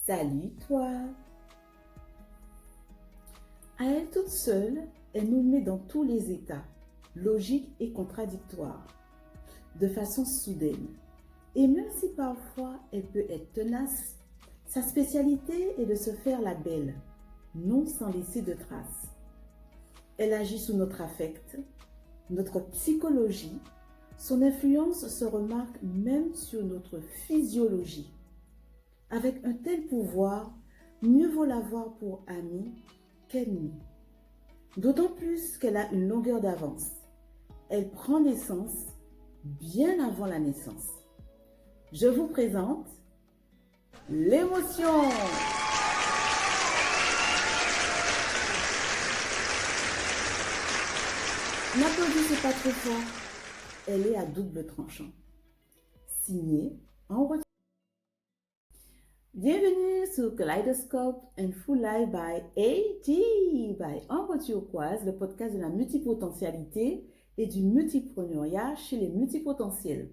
Salut toi! À elle toute seule, elle nous met dans tous les états, logiques et contradictoires, de façon soudaine. Et même si parfois elle peut être tenace, sa spécialité est de se faire la belle, non sans laisser de traces. Elle agit sous notre affect, notre psychologie, son influence se remarque même sur notre physiologie. Avec un tel pouvoir, mieux vaut l'avoir pour amie qu'ennemi. D'autant plus qu'elle a une longueur d'avance. Elle prend naissance bien avant la naissance. Je vous présente l'émotion. N'applaudissez pas trop fort. Elle est à double tranchant. Signée en retard. Bienvenue sur Kaleidoscope and Full Life by AT, by Ambre Turquoise, le podcast de la multipotentialité et du multipreneuriat chez les multipotentiels.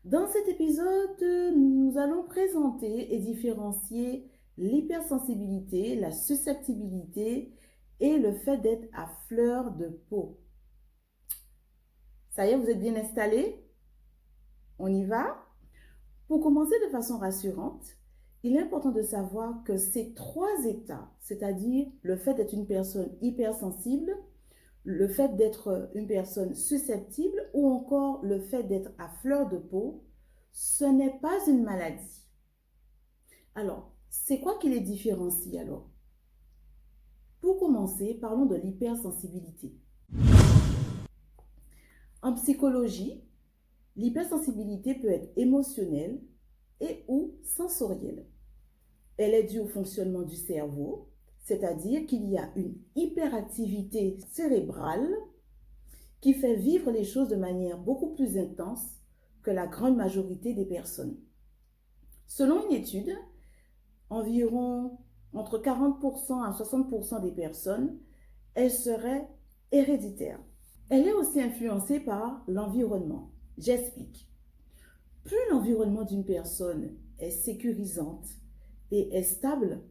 Dans cet épisode, nous allons présenter et différencier l'hypersensibilité, la susceptibilité et le fait d'être à fleur de peau. Ça y est, vous êtes bien installés? On y va? Pour commencer de façon rassurante, il est important de savoir que ces trois états, c'est-à-dire le fait d'être une personne hypersensible, le fait d'être une personne susceptible ou encore le fait d'être à fleur de peau, ce n'est pas une maladie. Alors, c'est quoi qui les différencie alors? Pour commencer, parlons de l'hypersensibilité. En psychologie, l'hypersensibilité peut être émotionnelle et ou sensorielle. Elle est due au fonctionnement du cerveau, c'est-à-dire qu'il y a une hyperactivité cérébrale qui fait vivre les choses de manière beaucoup plus intense que la grande majorité des personnes. Selon une étude, environ entre 40% à 60% des personnes, elle serait héréditaire. Elle est aussi influencée par l'environnement. J'explique. Plus l'environnement d'une personne est sécurisante et est stable,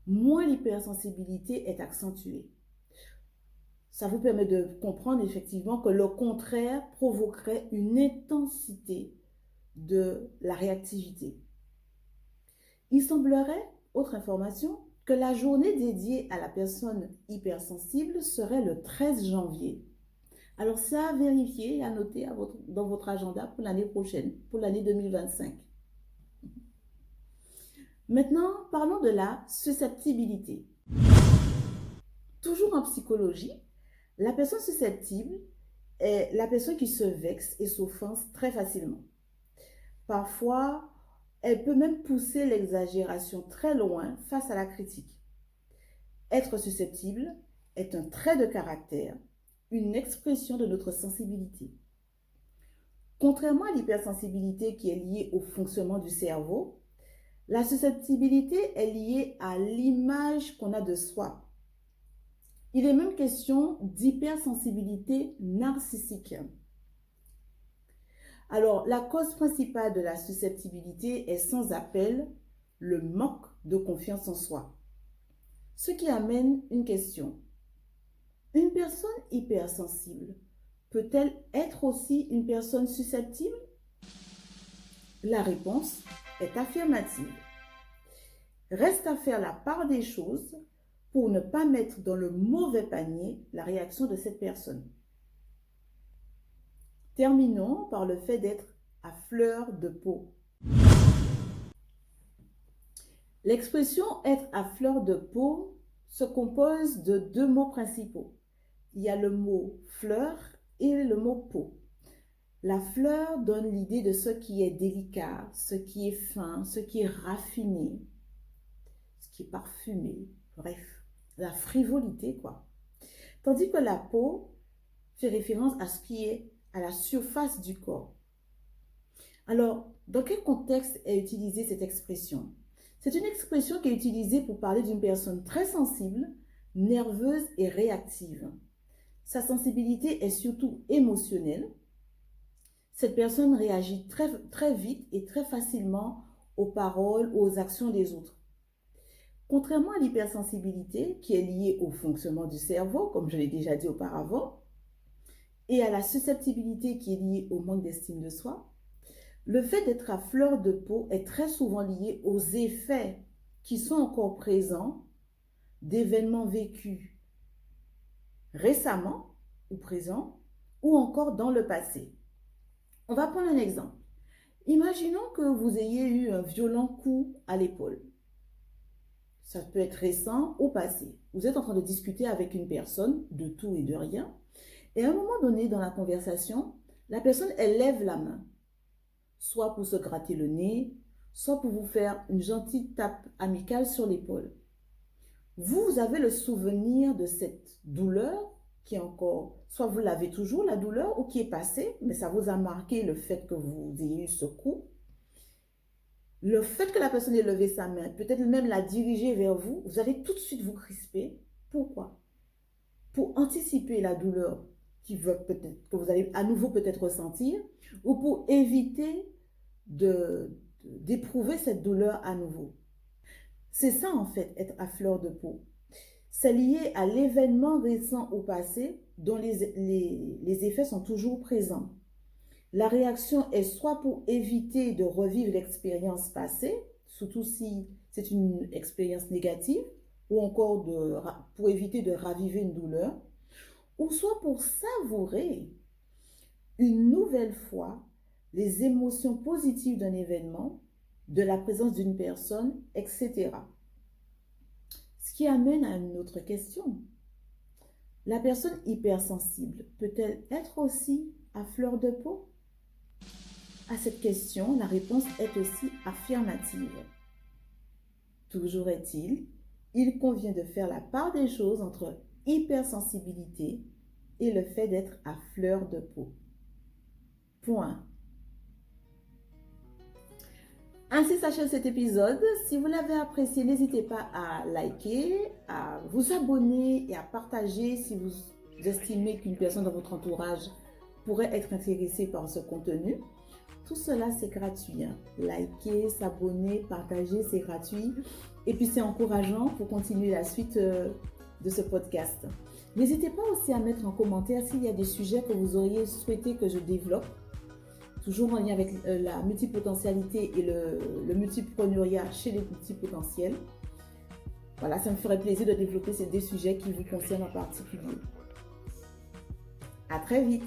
moins l'hypersensibilité est accentuée. Ça vous permet de comprendre effectivement que le contraire provoquerait une intensité de la réactivité. Il semblerait, autre information, que la journée dédiée à la personne hypersensible serait le 13 janvier. Alors ça à vérifier et à noter dans votre agenda pour l'année prochaine, pour l'année 2025. Maintenant, parlons de la susceptibilité. Toujours en psychologie, la personne susceptible est la personne qui se vexe et s'offense très facilement. Parfois, elle peut même pousser l'exagération très loin face à la critique. Être susceptible est un trait de caractère, une expression de notre sensibilité. Contrairement à l'hypersensibilité qui est liée au fonctionnement du cerveau, la susceptibilité est liée à l'image qu'on a de soi. Il est même question d'hypersensibilité narcissique. Alors, la cause principale de la susceptibilité est sans appel le manque de confiance en soi. Ce qui amène une question. Une personne hypersensible peut-elle être aussi une personne susceptible? La réponse est affirmative. Reste à faire la part des choses pour ne pas mettre dans le mauvais panier la réaction de cette personne. Terminons par le fait d'être à fleur de peau. L'expression être à fleur de peau se compose de deux mots principaux. Il y a le mot fleur et le mot peau. La fleur donne l'idée de ce qui est délicat, ce qui est fin, ce qui est raffiné, ce qui est parfumé, bref, la frivolité quoi. Tandis que la peau fait référence à ce qui est à la surface du corps. Alors, dans quel contexte est utilisée cette expression? C'est une expression qui est utilisée pour parler d'une personne très sensible, nerveuse et réactive. Sa sensibilité est surtout émotionnelle. Cette personne réagit très vite et très facilement aux paroles ou aux actions des autres. Contrairement à l'hypersensibilité qui est liée au fonctionnement du cerveau, comme je l'ai déjà dit auparavant, et à la susceptibilité qui est liée au manque d'estime de soi, le fait d'être à fleur de peau est très souvent lié aux effets qui sont encore présents d'événements vécus récemment ou présents ou encore dans le passé. On va prendre un exemple. Imaginons que vous ayez eu un violent coup à l'épaule. Ça peut être récent ou passé. Vous êtes en train de discuter avec une personne de tout et de rien. Et à un moment donné dans la conversation, la personne, elle lève la main. Soit pour se gratter le nez, soit pour vous faire une gentille tape amicale sur l'épaule. Vous avez le souvenir de cette douleur qui est encore, soit vous l'avez toujours, la douleur, ou qui est passée, mais ça vous a marqué le fait que vous ayez eu ce coup. Le fait que la personne ait levé sa main, peut-être même la diriger vers vous, vous allez tout de suite vous crisper. Pourquoi? Pour anticiper la douleur que vous allez à nouveau peut-être ressentir, ou pour éviter d'éprouver cette douleur à nouveau. C'est ça en fait, être à fleur de peau. C'est lié à l'événement récent ou passé dont les effets sont toujours présents. La réaction est soit pour éviter de revivre l'expérience passée, surtout si c'est une expérience négative, ou encore pour éviter de raviver une douleur, ou soit pour savourer une nouvelle fois les émotions positives d'un événement, de la présence d'une personne, etc. Ce qui amène à une autre question. La personne hypersensible peut-elle être aussi à fleur de peau? À cette question, la réponse est aussi affirmative. Toujours est-il, il convient de faire la part des choses entre hypersensibilité et le fait d'être à fleur de peau. Point. Ainsi s'achève cet épisode. Si vous l'avez apprécié, n'hésitez pas à liker, à vous abonner et à partager si vous estimez qu'une personne dans votre entourage pourrait être intéressée par ce contenu. Tout cela, c'est gratuit. Liker, s'abonner, partager, c'est gratuit. Et puis, c'est encourageant pour continuer la suite de ce podcast. N'hésitez pas aussi à mettre en commentaire s'il y a des sujets que vous auriez souhaité que je développe. Toujours en lien avec la multipotentialité et le multipreneuriat chez les multipotentiels. Voilà, ça me ferait plaisir de développer ces deux sujets qui vous concernent en particulier. À très vite!